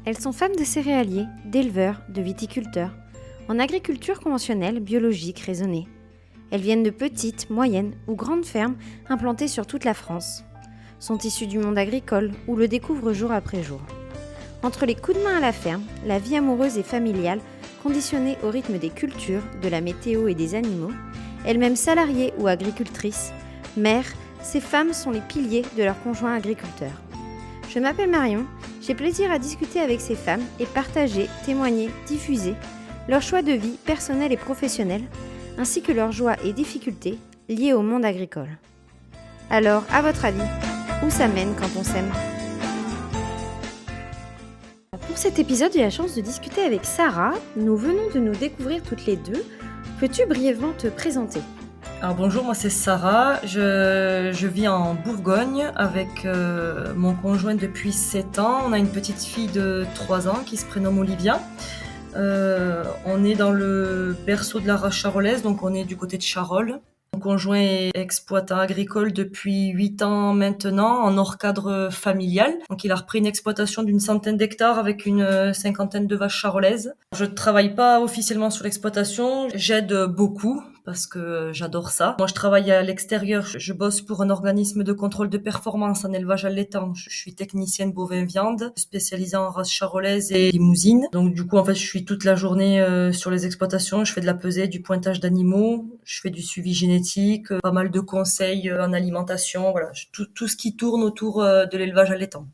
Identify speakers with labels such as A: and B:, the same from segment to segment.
A: Elles sont femmes de céréaliers, d'éleveurs, de viticulteurs, en agriculture conventionnelle, biologique, raisonnée. Elles viennent de petites, moyennes ou grandes fermes implantées sur toute la France. Sont issues du monde agricole où le découvrent jour après jour. Entre les coups de main à la ferme, la vie amoureuse et familiale, conditionnée au rythme des cultures, de la météo et des animaux, elles-mêmes salariées ou agricultrices, mères, ces femmes sont les piliers de leurs conjoints agriculteurs. Je m'appelle Marion, j'ai plaisir à discuter avec ces femmes et partager, témoigner, diffuser leurs choix de vie personnels et professionnels, ainsi que leurs joies et difficultés liées au monde agricole. Alors, à votre avis, où ça mène quand on s'aime ? Pour cet épisode, j'ai la chance de discuter avec Sarah. Nous venons de nous découvrir toutes les deux. Peux-tu brièvement te présenter ?
B: Alors bonjour, moi c'est Sarah, je vis en Bourgogne avec mon conjoint depuis 7 ans. On a une petite fille de 3 ans qui se prénomme Olivia. On est dans le berceau de la race charolaise, donc on est du côté de Charolles. Mon conjoint est exploitant agricole depuis 8 ans maintenant, en hors cadre familial. Donc il a repris une exploitation d'une centaine d'hectares avec une cinquantaine de vaches charolaises. Je ne travaille pas officiellement sur l'exploitation, j'aide beaucoup parce que j'adore ça. Moi je travaille à l'extérieur, je bosse pour un organisme de contrôle de performance en élevage allaitant. Je suis technicienne bovin-viande, spécialisée en race charolaise et limousine. Donc du coup en fait je suis toute la journée sur les exploitations, je fais de la pesée, du pointage d'animaux, je fais du suivi génétique, pas mal de conseils en alimentation, voilà, tout ce qui tourne autour de l'élevage allaitant.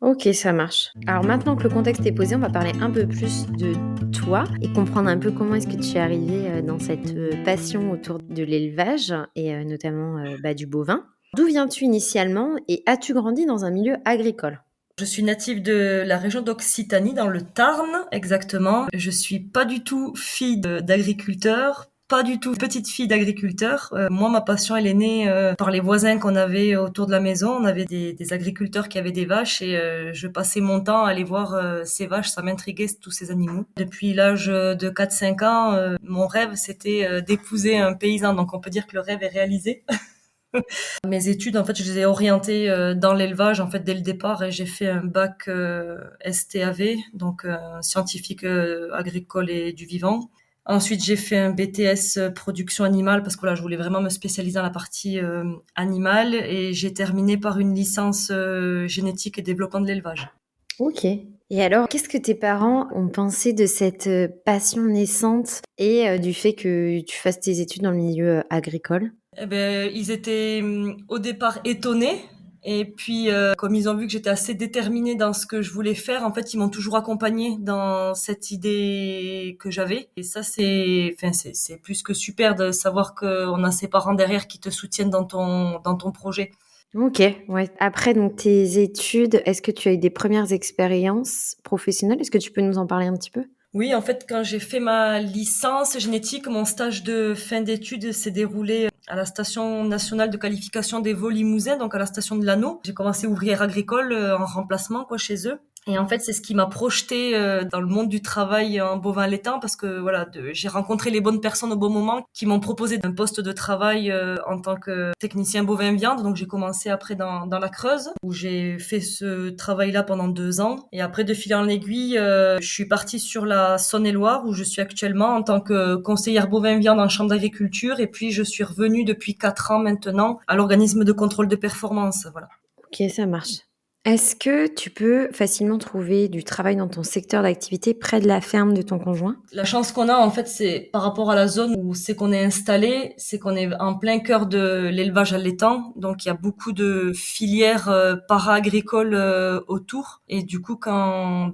A: Ok, ça marche. Alors maintenant que le contexte est posé, on va parler un peu plus de toi et comprendre un peu comment est-ce que tu es arrivée dans cette passion autour de l'élevage et notamment du bovin. D'où viens-tu initialement et as-tu grandi dans un milieu agricole ?
B: Je suis native de la région d'Occitanie, dans le Tarn, exactement. Je suis pas du tout fille d'agriculteur, pas du tout petite fille d'agriculteur. Moi, ma passion, elle est née par les voisins qu'on avait autour de la maison. On avait des agriculteurs qui avaient des vaches et je passais mon temps à aller voir ces vaches. Ça m'intriguait, tous ces animaux. Depuis l'âge de 4-5 ans, mon rêve, c'était d'épouser un paysan. Donc, on peut dire que le rêve est réalisé. Mes études, en fait, je les ai orientées dans l'élevage, en fait, dès le départ, et j'ai fait un bac STAV, donc scientifique agricole et du vivant. Ensuite, j'ai fait un BTS production animale parce que là, je voulais vraiment me spécialiser dans la partie animale, et j'ai terminé par une licence génétique et développement de l'élevage.
A: Ok. Et alors, qu'est-ce que tes parents ont pensé de cette passion naissante et du fait que tu fasses tes études dans le milieu agricole ?
B: Eh ben, ils étaient au départ étonnés. Et puis, comme ils ont vu que j'étais assez déterminée dans ce que je voulais faire, en fait, ils m'ont toujours accompagnée dans cette idée que j'avais. Et ça, c'est plus que super de savoir qu'on a ses parents derrière qui te soutiennent dans ton projet.
A: Ok, ouais. Après donc tes études, est-ce que tu as eu des premières expériences professionnelles ? Est-ce que tu peux nous en parler un petit peu ?
B: Oui, en fait, quand j'ai fait ma licence génétique, mon stage de fin d'études s'est déroulé à la station nationale de qualification des veaux limousins, donc à la station de l'Anneau. J'ai commencé ouvrière agricole en remplacement, quoi, chez eux. Et en fait, c'est ce qui m'a projetée dans le monde du travail en bovin allaitant, parce que voilà, j'ai rencontré les bonnes personnes au bon moment qui m'ont proposé un poste de travail en tant que technicien bovin viande. Donc j'ai commencé après dans la Creuse, où j'ai fait ce travail-là pendant 2 ans. Et après, de fil en aiguille, je suis partie sur la Saône-et-Loire, où je suis actuellement en tant que conseillère bovin viande en chambre d'agriculture. Et puis je suis revenue depuis 4 ans maintenant à l'organisme de contrôle de performance. Voilà.
A: Ok, ça marche. Est-ce que tu peux facilement trouver du travail dans ton secteur d'activité près de la ferme de ton conjoint ?
B: La chance qu'on a, en fait, c'est par rapport à la zone où c'est qu'on est installé, c'est qu'on est en plein cœur de l'élevage allaitant. Donc, il y a beaucoup de filières para-agricoles autour. Et du coup, quand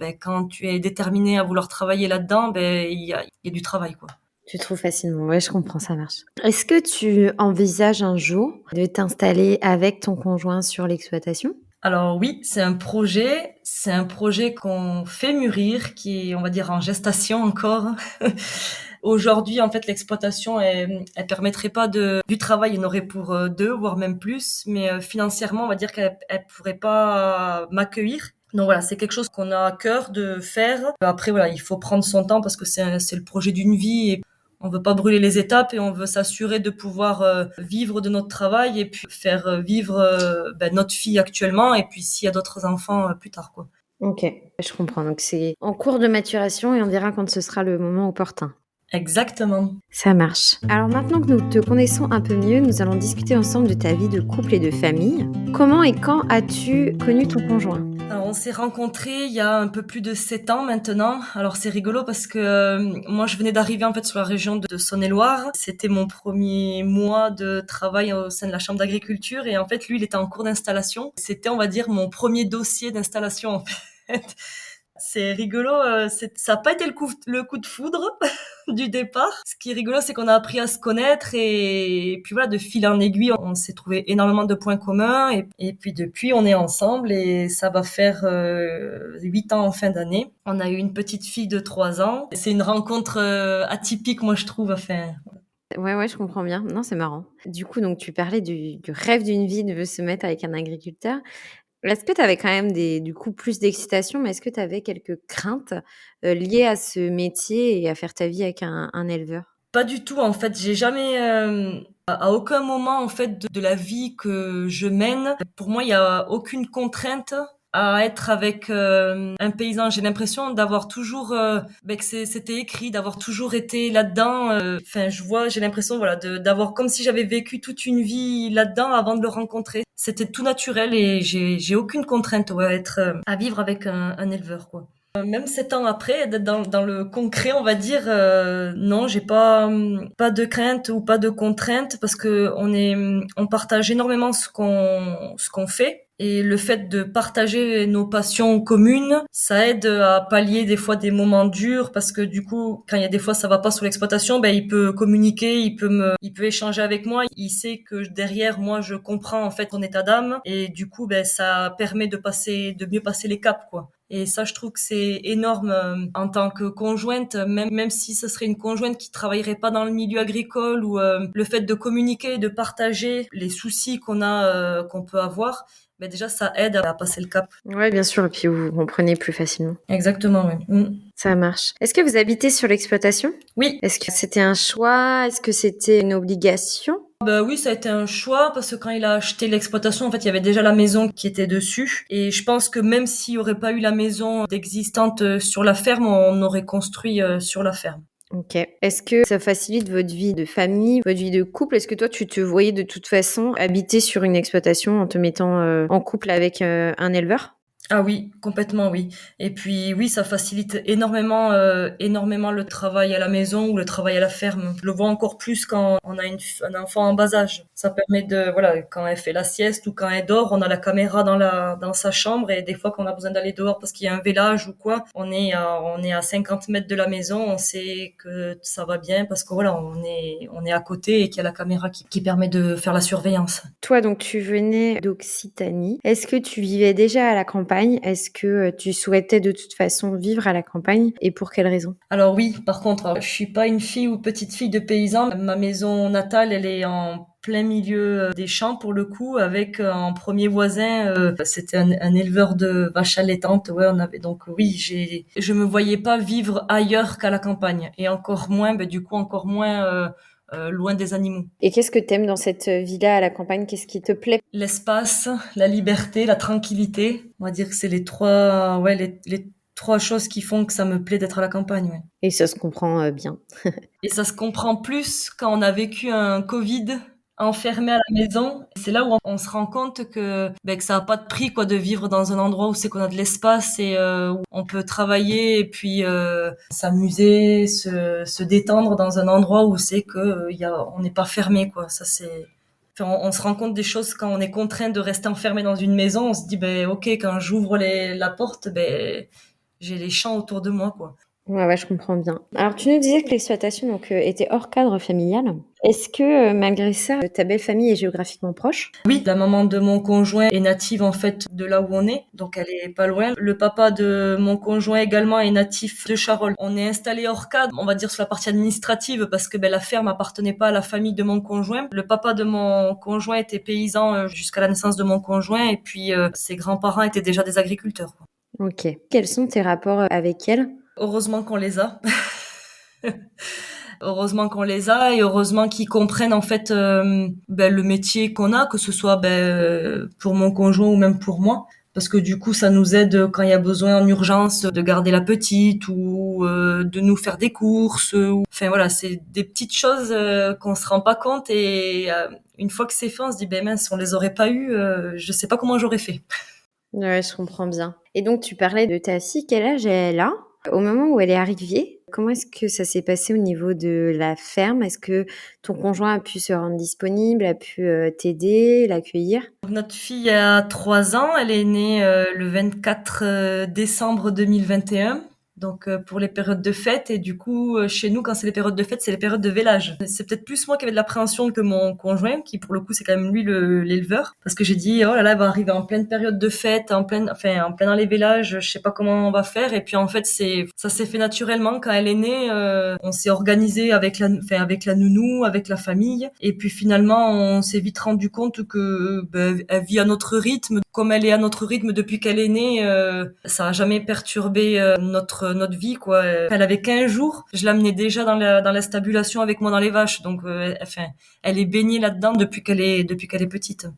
B: tu es déterminé à vouloir travailler là-dedans, il y a du travail, quoi.
A: Tu trouves facilement, ouais, je comprends, ça marche. Est-ce que tu envisages un jour de t'installer avec ton conjoint sur l'exploitation ?
B: Alors oui, c'est un projet qu'on fait mûrir, qui est, on va dire, en gestation encore. Aujourd'hui, en fait, l'exploitation, elle permettrait pas du travail, il y en aurait pour 2, voire même plus, mais financièrement, on va dire elle pourrait pas m'accueillir. Donc voilà, c'est quelque chose qu'on a à cœur de faire. Après, voilà, il faut prendre son temps parce que c'est le projet d'une vie et on veut pas brûler les étapes et on veut s'assurer de pouvoir vivre de notre travail et puis faire vivre notre fille actuellement et puis s'il y a d'autres enfants plus tard, quoi.
A: Ok, je comprends. Donc c'est en cours de maturation et on verra quand ce sera le moment opportun.
B: Exactement.
A: Ça marche. Alors maintenant que nous te connaissons un peu mieux, nous allons discuter ensemble de ta vie de couple et de famille. Comment et quand as-tu connu ton conjoint ?
B: Alors, on s'est rencontrés il y a un peu plus de 7 ans maintenant. Alors c'est rigolo parce que moi je venais d'arriver en fait sur la région de Saône-et-Loire. C'était mon premier mois de travail au sein de la chambre d'agriculture et en fait lui il était en cours d'installation. C'était on va dire mon premier dossier d'installation en fait. C'est rigolo, ça n'a pas été le coup de foudre du départ. Ce qui est rigolo, c'est qu'on a appris à se connaître et puis voilà, de fil en aiguille, on s'est trouvé énormément de points communs et puis depuis, on est ensemble et ça va faire 8 ans en fin d'année. On a eu une petite fille de 3 ans. C'est une rencontre atypique, moi je trouve. Enfin,
A: Ouais, je comprends bien. Non, c'est marrant. Du coup, donc tu parlais du rêve d'une vie de se mettre avec un agriculteur. Est-ce que tu avais quand même du coup plus d'excitation, mais est-ce que tu avais quelques craintes liées à ce métier et à faire ta vie avec un éleveur?
B: pas du tout en fait. J'ai jamais, à aucun moment en fait de la vie que je mène, pour moi il y a aucune contrainte à être avec un paysan. J'ai l'impression d'avoir toujours, que c'était écrit, d'avoir toujours été là-dedans. Enfin, j'ai l'impression voilà d'avoir comme si j'avais vécu toute une vie là-dedans avant de le rencontrer. C'était tout naturel et j'ai aucune contrainte à être à vivre avec un éleveur quoi. Même 7 ans après, d'être dans le concret, on va dire, non, j'ai pas de crainte ou pas de contrainte parce que on partage énormément ce qu'on fait. Et le fait de partager nos passions communes, ça aide à pallier des fois des moments durs parce que du coup, quand il y a des fois ça va pas sur l'exploitation, ben il peut communiquer, il peut échanger avec moi. Il sait que derrière moi je comprends en fait son état d'âme et du coup, ben ça permet de mieux passer les caps quoi. Et ça, je trouve que c'est énorme en tant que conjointe, même si ce serait une conjointe qui travaillerait pas dans le milieu agricole ou le fait de communiquer, de partager les soucis qu'on peut avoir, ben déjà ça aide à passer le cap.
A: Ouais, bien sûr, et puis vous vous comprenez plus facilement.
B: Exactement, oui.
A: Ça marche. Est-ce que vous habitez sur l'exploitation?
B: Oui.
A: Est-ce que c'était un choix? Est-ce que c'était une obligation?
B: Bah oui, ça a été un choix parce que quand il a acheté l'exploitation, en fait, il y avait déjà la maison qui était dessus. Et je pense que même s'il n'y aurait pas eu la maison existante sur la ferme, on aurait construit sur la ferme.
A: Ok. Est-ce que ça facilite votre vie de famille, votre vie de couple? Est-ce que toi, tu te voyais de toute façon habiter sur une exploitation en te mettant en couple avec un éleveur?
B: Ah oui, complètement oui. Et puis oui, ça facilite énormément le travail à la maison ou le travail à la ferme. Je le vois encore plus quand on a un enfant en bas âge. Ça permet voilà, quand elle fait la sieste ou quand elle dort, on a la caméra dans sa chambre et des fois qu'on a besoin d'aller dehors parce qu'il y a un village ou quoi, on est à 50 mètres de la maison, on sait que ça va bien parce que voilà, on est à côté et qu'il y a la caméra qui permet de faire la surveillance.
A: Toi, donc, tu venais d'Occitanie. Est-ce que tu vivais déjà à la campagne? Est-ce que tu souhaitais de toute façon vivre à la campagne et pour quelles raisons?
B: Alors oui, par contre, je suis pas une fille ou petite fille de paysan. Ma maison natale, elle est en plein milieu des champs pour le coup, avec en premier voisin, c'était un éleveur de vaches allaitantes. Ouais, on avait donc oui, je me voyais pas vivre ailleurs qu'à la campagne et encore moins, encore moins loin des animaux.
A: Et qu'est-ce que t'aimes dans cette vie-là à la campagne? Qu'est-ce qui te plaît?
B: L'espace, la liberté, la tranquillité. On va dire que c'est les trois choses qui font que ça me plaît d'être à la campagne. Ouais.
A: Et ça se comprend bien.
B: Et ça se comprend plus quand on a vécu un Covid enfermé à la maison. C'est là où on se rend compte que ça n'a pas de prix quoi de vivre dans un endroit où c'est qu'on a de l'espace et où on peut travailler et puis s'amuser, se détendre dans un endroit où c'est que on n'est pas fermé quoi. Ça c'est Enfin, on se rend compte des choses quand on est contraint de rester enfermé dans une maison. On se dit, ok, quand j'ouvre la porte, j'ai les champs autour de moi, quoi.
A: Ouais, je comprends bien. Alors, tu nous disais que l'exploitation donc était hors cadre familial. Est-ce que malgré ça, ta belle famille est géographiquement proche?
B: Oui, la maman de mon conjoint est native en fait de là où on est, donc elle est pas loin. Le papa de mon conjoint également est natif de Charolles. On est installé hors cadre, on va dire sur la partie administrative, parce que la ferme appartenait pas à la famille de mon conjoint. Le papa de mon conjoint était paysan jusqu'à la naissance de mon conjoint, et puis ses grands-parents étaient déjà des agriculteurs.
A: Ok. Quels sont tes rapports avec elle?
B: Heureusement qu'on les a. Heureusement qu'on les a et heureusement qu'ils comprennent en fait le métier qu'on a, que ce soit pour mon conjoint ou même pour moi. parce que du coup, ça nous aide quand il y a besoin en urgence de garder la petite ou de nous faire des courses. Enfin voilà, c'est des petites choses qu'on se rend pas compte et une fois que c'est fait, on se dit ben mince, on les aurait pas eu, je sais pas comment j'aurais fait.
A: Ouais, je comprends bien. Et donc, tu parlais de ta fille, quel âge elle a? Au moment où elle est arrivée, comment est-ce que ça s'est passé au niveau de la ferme? Est-ce que ton conjoint a pu se rendre disponible, a pu t'aider, l'accueillir?
B: Notre fille a 3 ans, elle est née le 24 décembre 2021. Donc pour les périodes de fête et du coup chez nous quand c'est les périodes de fête c'est les périodes de vélage. C'est peut-être plus moi qui avais de l'appréhension que mon conjoint qui pour le coup c'est quand même lui l'éleveur parce que j'ai dit oh là là elle va arriver en pleine période de fête en plein dans les vélages, je sais pas comment on va faire et puis en fait ça s'est fait naturellement quand elle est née, on s'est organisé avec avec la nounou, avec la famille et puis finalement on s'est vite rendu compte que elle vit à notre rythme comme elle est à notre rythme depuis qu'elle est née, ça a jamais perturbé notre vie quoi. Elle avait 15 jours, je l'amenais déjà dans la stabulation avec moi dans les vaches donc elle est baignée là-dedans depuis qu'elle est petite.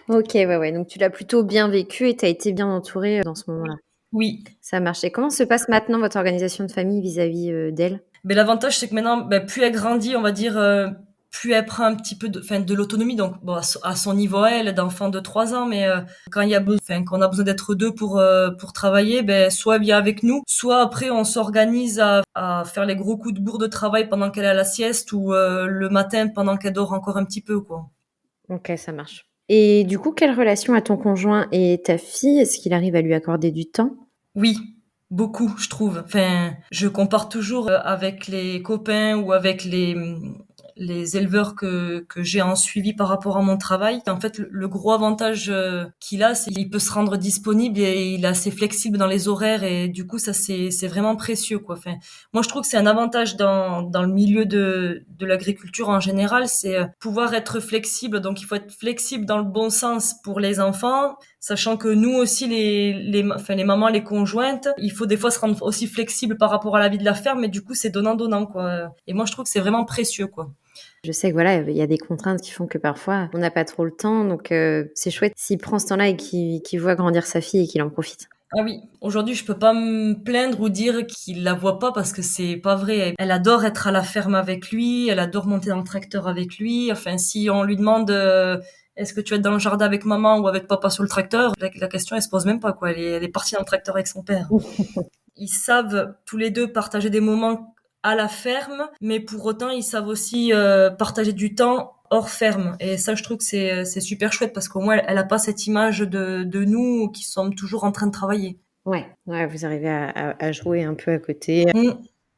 A: Ok, ouais, ouais. Donc, tu l'as plutôt bien vécu et tu as été bien entourée dans ce moment-là.
B: Oui.
A: Ça marche. Et comment se passe maintenant votre organisation de famille vis-à-vis d'elle?
B: Mais l'avantage c'est que maintenant plus elle grandit, on va dire plus elle prend un petit peu de l'autonomie donc bon à son niveau à elle d'enfant de 3 ans mais quand il y a qu'on a besoin d'être deux pour travailler soit elle vient avec nous soit après on s'organise à faire les gros coups de bourre de travail pendant qu'elle est à la sieste ou le matin pendant qu'elle dort encore un petit peu quoi.
A: Ok, ça marche. Et du coup, quelle relation a ton conjoint et ta fille? Est-ce qu'il arrive à lui accorder du temps?
B: Oui, beaucoup, je trouve. Je compare toujours avec les copains ou avec les éleveurs que j'ai en suivi par rapport à mon travail. En fait, le gros avantage qu'il a, c'est qu'il peut se rendre disponible et il est assez flexible dans les horaires et du coup, ça c'est vraiment précieux quoi. Moi je trouve que c'est un avantage dans le milieu de l'agriculture en général, c'est pouvoir être flexible. Donc il faut être flexible dans le bon sens pour les enfants, sachant que nous aussi les mamans, les conjointes, il faut des fois se rendre aussi flexible par rapport à la vie de la ferme, mais du coup c'est donnant quoi. Et moi je trouve que c'est vraiment précieux quoi.
A: Je sais que voilà, il y a des contraintes qui font que parfois on n'a pas trop le temps, donc c'est chouette s'il prend ce temps-là et qu'il voit grandir sa fille et qu'il en profite.
B: Ah oui, aujourd'hui je peux pas me plaindre ou dire qu'il la voit pas parce que c'est pas vrai. Elle adore être à la ferme avec lui, elle adore monter dans le tracteur avec lui. Enfin, si on lui demande est-ce que tu vas être dans le jardin avec maman ou avec papa sur le tracteur, la question elle se pose même pas quoi. Elle est partie dans le tracteur avec son père. Ils savent tous les deux partager des moments à la ferme, mais pour autant ils savent aussi partager du temps hors ferme. Et ça, je trouve que c'est super chouette parce qu'au moins elle a pas cette image de nous qui sommes toujours en train de travailler.
A: Ouais, ouais, vous arrivez à jouer un peu à côté.
B: Mm.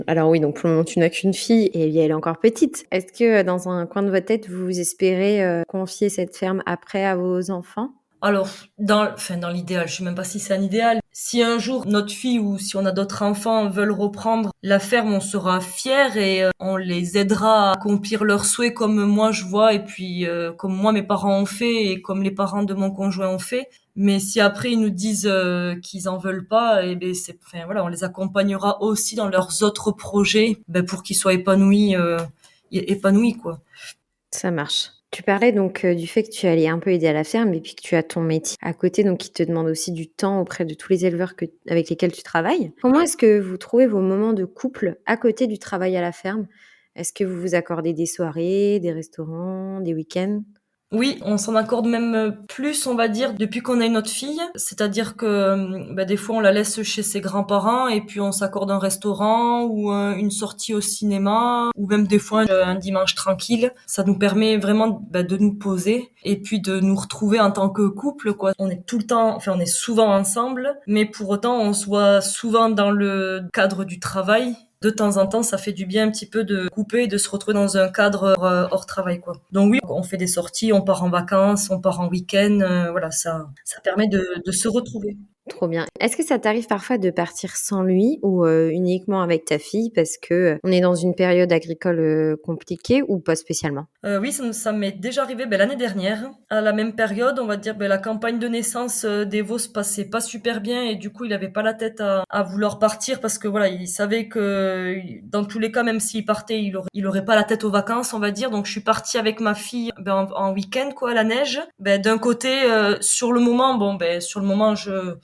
A: Alors oui, donc pour le moment, tu n'as qu'une fille et elle est encore petite. Est-ce que dans un coin de votre tête, vous espérez confier cette ferme après à vos enfants?
B: Alors, dans l'idéal, je sais même pas si c'est un idéal. Si un jour notre fille ou si on a d'autres enfants veulent reprendre la ferme, on sera fiers et on les aidera à accomplir leurs souhaits comme moi je vois et puis comme moi mes parents ont fait et comme les parents de mon conjoint ont fait. Mais si après ils nous disent qu'ils en veulent pas, et ben voilà, on les accompagnera aussi dans leurs autres projets, pour qu'ils soient épanouis quoi.
A: Ça marche. Tu parlais donc du fait que tu allais un peu aider à la ferme et puis que tu as ton métier à côté, donc qui te demande aussi du temps auprès de tous les éleveurs avec lesquels tu travailles. Comment est-ce que vous trouvez vos moments de couple à côté du travail à la ferme? Est-ce que vous vous accordez des soirées, des restaurants, des week-ends?
B: Oui, on s'en accorde même plus, on va dire, depuis qu'on a une autre fille. C'est-à-dire que des fois, on la laisse chez ses grands-parents et puis on s'accorde un restaurant ou une sortie au cinéma ou même des fois un dimanche tranquille. Ça nous permet vraiment de nous poser et puis de nous retrouver en tant que couple, quoi. On est tout le temps, on est souvent ensemble, mais pour autant, on se voit souvent dans le cadre du travail. De temps en temps, ça fait du bien un petit peu de couper et de se retrouver dans un cadre hors travail, quoi. Donc oui, on fait des sorties, on part en vacances, on part en week-end, voilà, ça permet de se retrouver.
A: Trop bien. Est-ce que ça t'arrive parfois de partir sans lui ou uniquement avec ta fille parce que, on est dans une période agricole, compliquée ou pas spécialement?
B: Oui, ça m'est déjà arrivé, l'année dernière. À la même période, on va dire, la campagne de naissance, d'Evo se passait pas super bien et du coup, il avait pas la tête à vouloir partir parce que voilà, il savait que dans tous les cas, même s'il partait, il aurait pas la tête aux vacances, on va dire. Donc je suis partie avec ma fille, en week-end quoi, à la neige. D'un côté, sur le moment, sur le moment,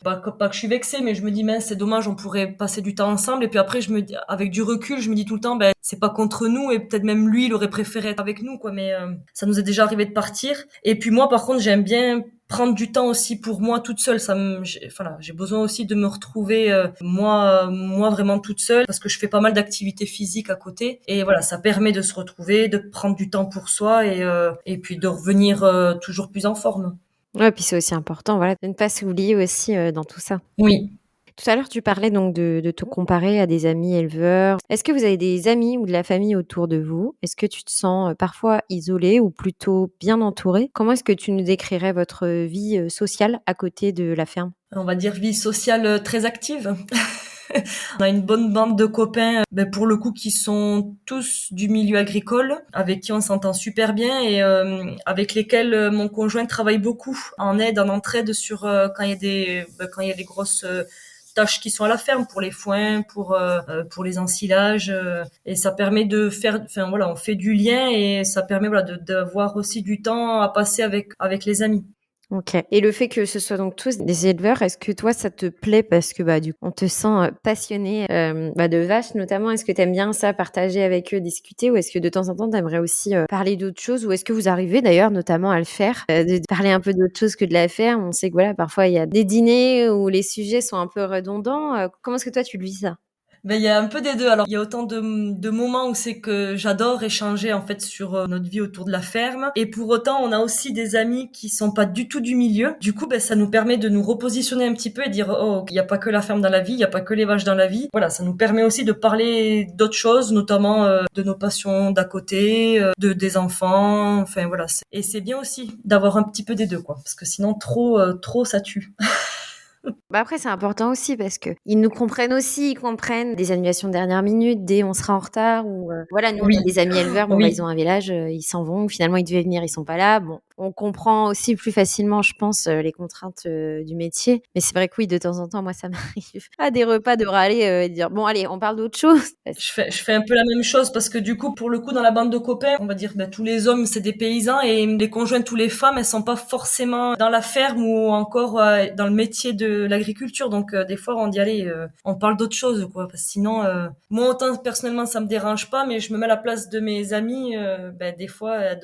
B: pas que je suis vexée, mais je me dis mince, c'est dommage, on pourrait passer du temps ensemble. Et puis après, je me dis, avec du recul, je me dis tout le temps, c'est pas contre nous et peut-être même lui, il aurait préféré être avec nous quoi. Mais ça nous est déjà arrivé de partir. Et puis moi, par contre, j'aime bien prendre du temps aussi pour moi toute seule. J'ai besoin aussi de me retrouver moi vraiment toute seule parce que je fais pas mal d'activités physiques à côté. Et voilà, ça permet de se retrouver, de prendre du temps pour soi et puis de revenir toujours plus en forme.
A: Ouais, puis c'est aussi important, voilà, de ne pas s'oublier aussi, dans tout ça.
B: Oui.
A: Tout à l'heure, tu parlais donc de te comparer à des amis éleveurs. Est-ce que vous avez des amis ou de la famille autour de vous? Est-ce que tu te sens, parfois isolée ou plutôt bien entourée? Comment est-ce que tu nous décrirais votre vie, sociale à côté de la ferme?
B: On va dire vie sociale très active. On a une bonne bande de copains, pour le coup, qui sont tous du milieu agricole, avec qui on s'entend super bien et avec lesquels mon conjoint travaille beaucoup en aide, en entraide sur quand il y a des grosses tâches qui sont à la ferme pour les foins, pour les ensilages, et ça permet de faire, enfin voilà, on fait du lien et ça permet voilà d'avoir aussi du temps à passer avec les amis.
A: OK, et le fait que ce soit donc tous des éleveurs, est-ce que toi ça te plaît? Parce que, du coup, on te sent, passionnée, de vaches notamment. Est-ce que tu aimes bien ça, partager avec eux, discuter? Ou est-ce que de temps en temps tu aimerais aussi, parler d'autres choses? Ou est-ce que vous arrivez d'ailleurs notamment à le faire, de parler un peu d'autre chose que de la ferme? On sait que voilà, parfois il y a des dîners où les sujets sont un peu redondants, comment est-ce que toi tu le vis ça?
B: Il y a un peu des deux. Alors, il y a autant de moments où c'est que j'adore échanger en fait sur notre vie autour de la ferme, et pour autant, on a aussi des amis qui sont pas du tout du milieu. Du coup, ça nous permet de nous repositionner un petit peu et dire oh, il y a pas que la ferme dans la vie, il y a pas que les vaches dans la vie. Voilà, ça nous permet aussi de parler d'autres choses, notamment de nos passions d'à côté, de des enfants. Enfin voilà, et c'est bien aussi d'avoir un petit peu des deux quoi, parce que sinon trop ça tue.
A: Après, c'est important aussi parce qu'ils nous comprennent aussi, ils comprennent des annulations de dernière minute, des on sera en retard ou voilà, nous on
B: Oui,
A: a des amis éleveurs, ils
B: oui.
A: ont un village, ils s'en vont, finalement ils devaient venir, ils sont pas là. Bon, on comprend aussi plus facilement, je pense, les contraintes, du métier. Mais c'est vrai que oui, de temps en temps, moi ça m'arrive à des repas de râler, et de dire: «Bon allez, on parle d'autre chose». Parce
B: Je fais un peu la même chose parce que du coup, pour le coup, dans la bande de copains, on va dire, tous les hommes, c'est des paysans et les conjoints de tous les femmes, elles sont pas forcément dans la ferme ou encore dans le métier de l'agriculture. Donc, des fois, on dit, allez, on parle d'autre chose, quoi. Parce que sinon, moi, autant personnellement, ça me dérange pas, mais je me mets à la place de mes amis, des fois, elles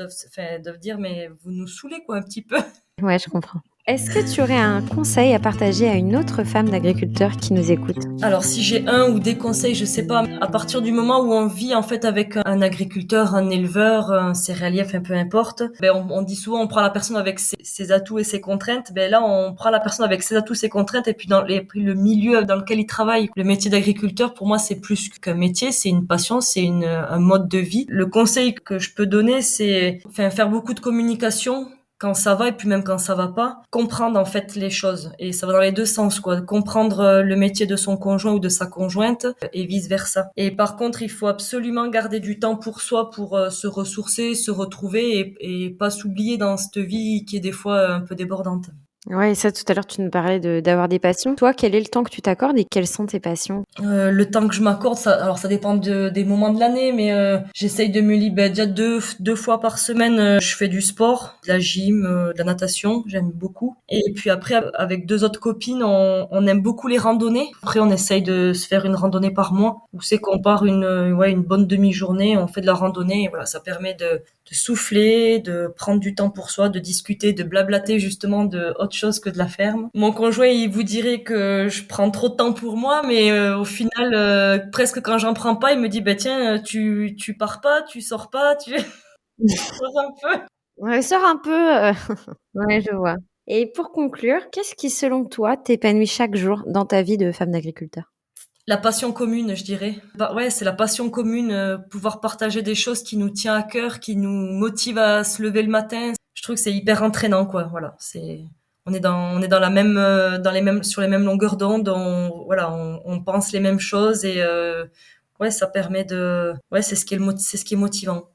B: doivent dire, mais vous nous saoulez, quoi, un petit peu.
A: ouais, je comprends. Est-ce que tu aurais un conseil à partager à une autre femme d'agriculteur qui nous écoute?
B: Alors si j'ai un ou des conseils, je sais pas, à partir du moment où on vit en fait avec un agriculteur, un éleveur, un céréalier, enfin peu importe, on dit souvent on prend la personne avec ses atouts et ses contraintes. Là on prend la personne avec ses atouts, ses contraintes et puis le milieu dans lequel il travaille. Le métier d'agriculteur pour moi c'est plus qu'un métier, c'est une passion, c'est un mode de vie. Le conseil que je peux donner c'est faire beaucoup de communication quand ça va et puis même quand ça va pas, comprendre en fait les choses. Et ça va dans les deux sens, quoi. Comprendre le métier de son conjoint ou de sa conjointe et vice versa. Et par contre, il faut absolument garder du temps pour soi, pour se ressourcer, se retrouver et pas s'oublier dans cette vie qui est des fois un peu débordante.
A: Ouais, ça tout à l'heure tu nous parlais d'avoir des passions. Toi, quel est le temps que tu t'accordes et quelles sont tes passions?
B: Le temps que je m'accorde, ça dépend des moments de l'année, mais j'essaye de me libérer déjà deux fois par semaine. Je fais du sport, de la gym, de la natation, j'aime beaucoup. Et puis après, avec deux autres copines, on aime beaucoup les randonnées. Après, on essaye de se faire une randonnée par mois, où c'est qu'on part une bonne demi-journée, on fait de la randonnée, et voilà, ça permet de souffler, de prendre du temps pour soi, de discuter, de blablater justement de autre chose que de la ferme. Mon conjoint, il vous dirait que je prends trop de temps pour moi, mais au final, presque quand j'en prends pas, il me dit, tiens, tu pars pas, tu sors pas, tu poses un peu.
A: Ouais, sors un peu, ouais, je vois. Et pour conclure, qu'est-ce qui, selon toi, t'épanouit chaque jour dans ta vie de femme d'agriculteur?
B: La passion commune, je dirais. Ouais, c'est la passion commune, pouvoir partager des choses qui nous tient à cœur, qui nous motive à se lever le matin. Je trouve que c'est hyper entraînant, quoi. Voilà, on est sur les mêmes longueurs d'onde. On pense les mêmes choses et ouais, ça permet ouais, c'est ce qui est motivant.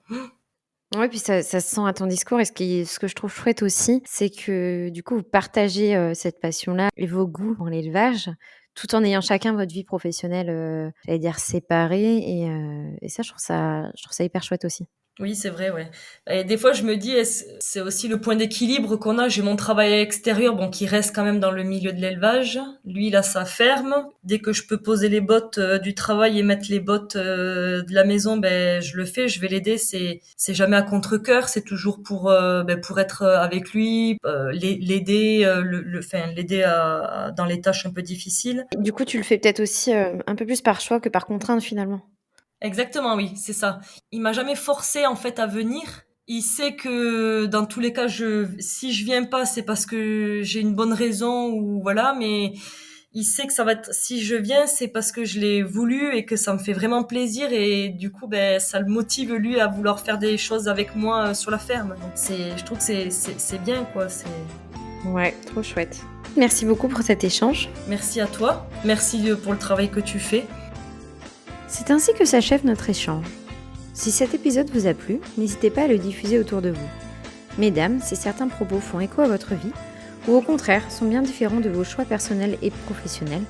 A: Ouais, puis ça se sent à ton discours et ce que je trouve chouette aussi, c'est que du coup, vous partagez, cette passion-là et vos goûts dans l'élevage, tout en ayant chacun votre vie professionnelle, j'allais dire séparée et ça, je trouve ça hyper chouette aussi.
B: Oui, c'est vrai, ouais. Et des fois, je me dis, c'est aussi le point d'équilibre qu'on a. J'ai mon travail extérieur, bon, qui reste quand même dans le milieu de l'élevage. Lui, il a sa ferme. Dès que je peux poser les bottes du travail et mettre les bottes de la maison, ben, je le fais. Je vais l'aider. C'est jamais à contre-cœur. C'est toujours pour être avec lui, l'aider, l'aider dans les tâches un peu difficiles.
A: Du coup, tu le fais peut-être aussi, un peu plus par choix que par contrainte finalement?
B: Exactement, oui, c'est ça. Il m'a jamais forcé en fait à venir. Il sait que dans tous les cas, si je viens pas, c'est parce que j'ai une bonne raison ou voilà, mais il sait que ça va être, si je viens, c'est parce que je l'ai voulu et que ça me fait vraiment plaisir et du coup, ben, ça le motive lui à vouloir faire des choses avec moi sur la ferme. Donc je trouve que c'est bien quoi.
A: Ouais, trop chouette. Merci beaucoup pour cet échange.
B: Merci à toi. Merci pour le travail que tu fais.
A: C'est ainsi que s'achève notre échange. Si cet épisode vous a plu, n'hésitez pas à le diffuser autour de vous. Mesdames, si certains propos font écho à votre vie, ou au contraire sont bien différents de vos choix personnels et professionnels,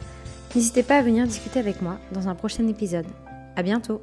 A: n'hésitez pas à venir discuter avec moi dans un prochain épisode. À bientôt!